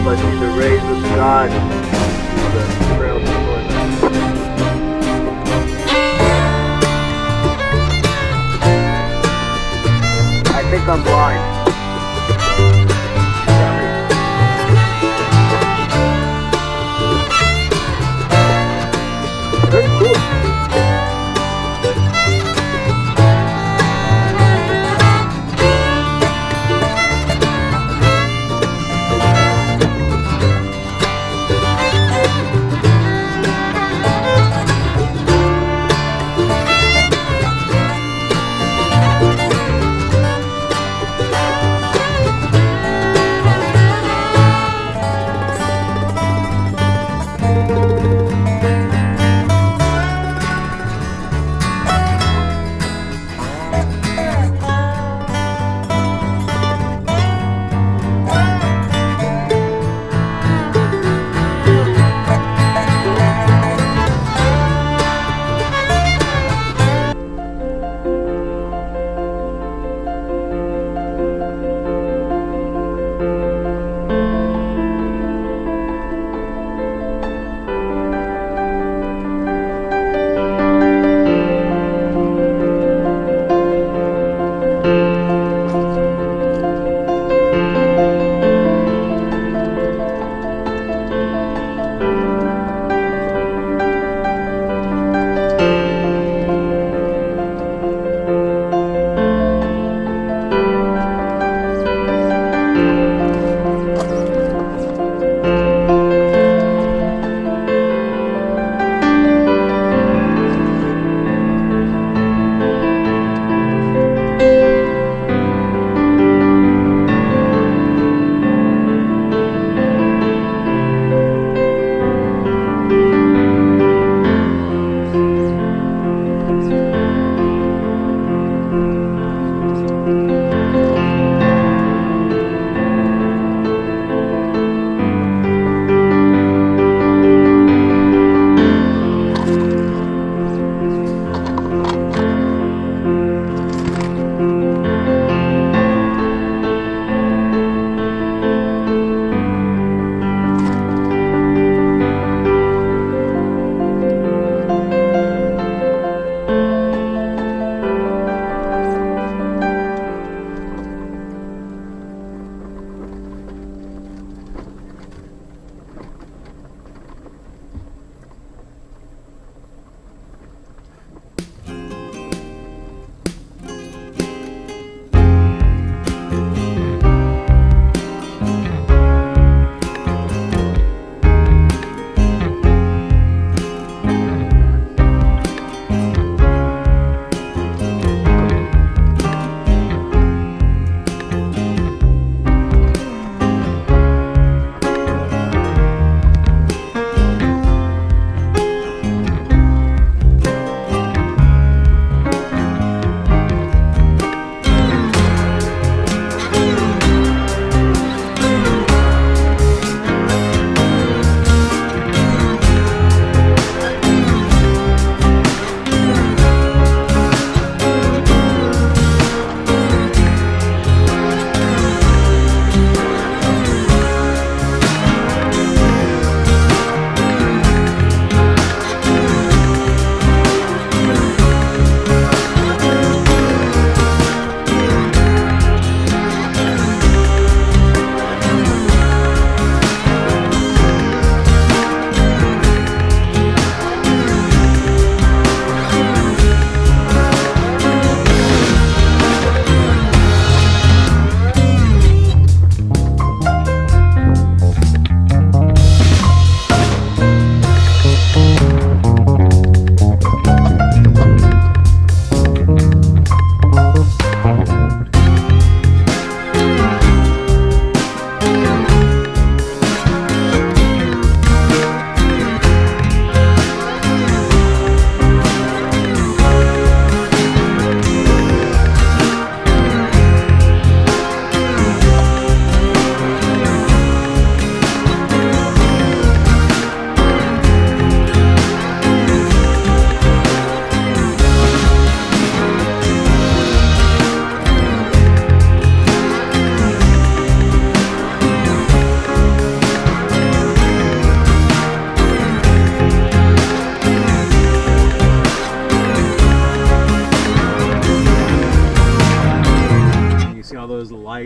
but he's a raised with God. He's a frail someone. I think I'm blind. Very cool.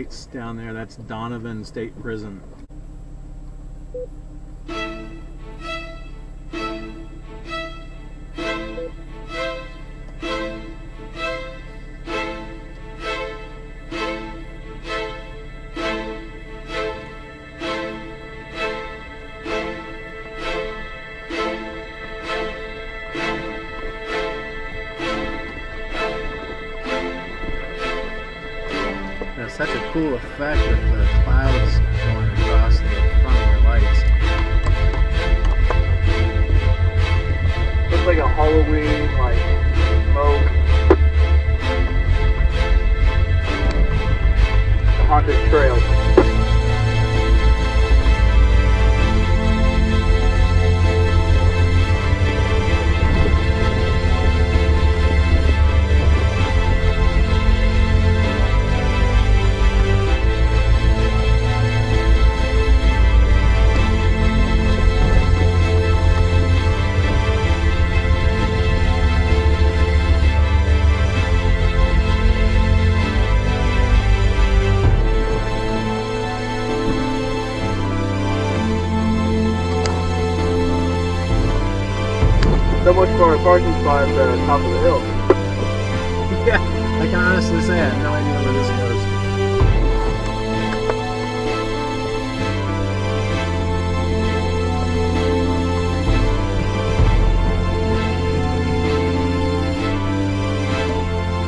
lights down there, that's Donovan State Prison. That's such a cool effect with the clouds going across the front of the lights. Looks like a Halloween, like, smoke. The haunted trail. So much for a parking spot at the top of the hill. Yeah, I can honestly say I have no idea where this goes.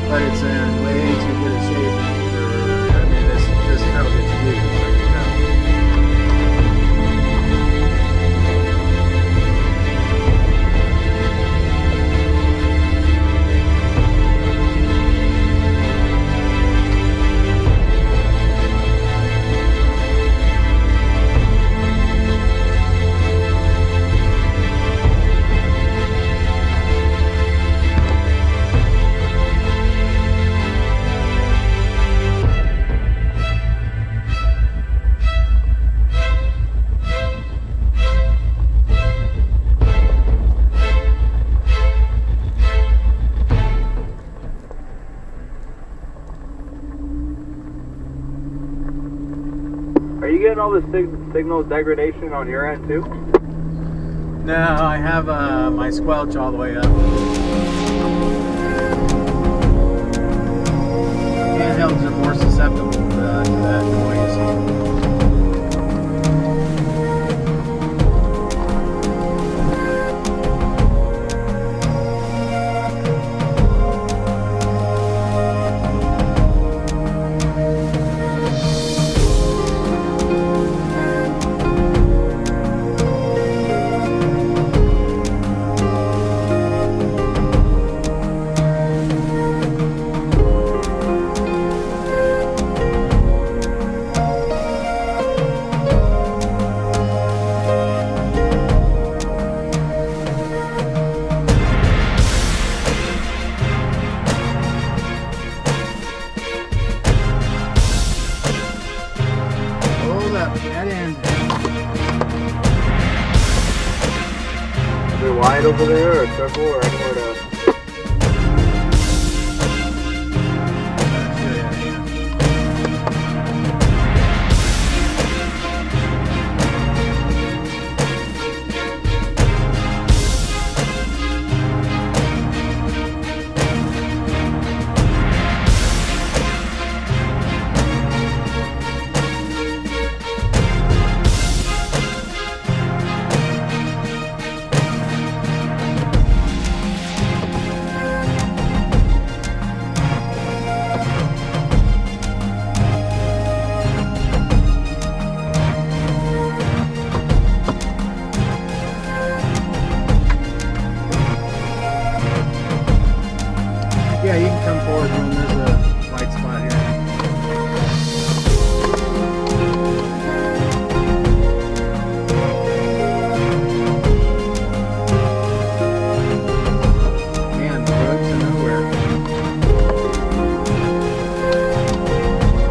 But it's in way too good a shape for, I mean, this trail gets used, like, you know. Are you getting all this signal degradation on your end too? No, I have my squelch all the way up. Handhelds are more susceptible to that noise. Is it wide over there, or a circle, or anywhere to... Yeah, you can come forward when there's a white spot here. Man, the road to nowhere.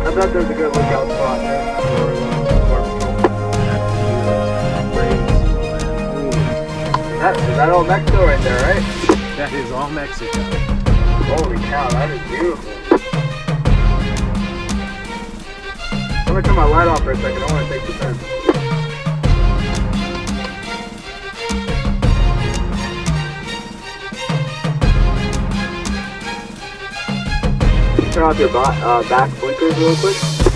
I thought there was a good lookout spot there for Is that all Mexico right there, right? That is all Mexico. Holy cow, that is beautiful. gonna turn my light off for a second. I want to take the turn. Turn off your back blinkers real quick.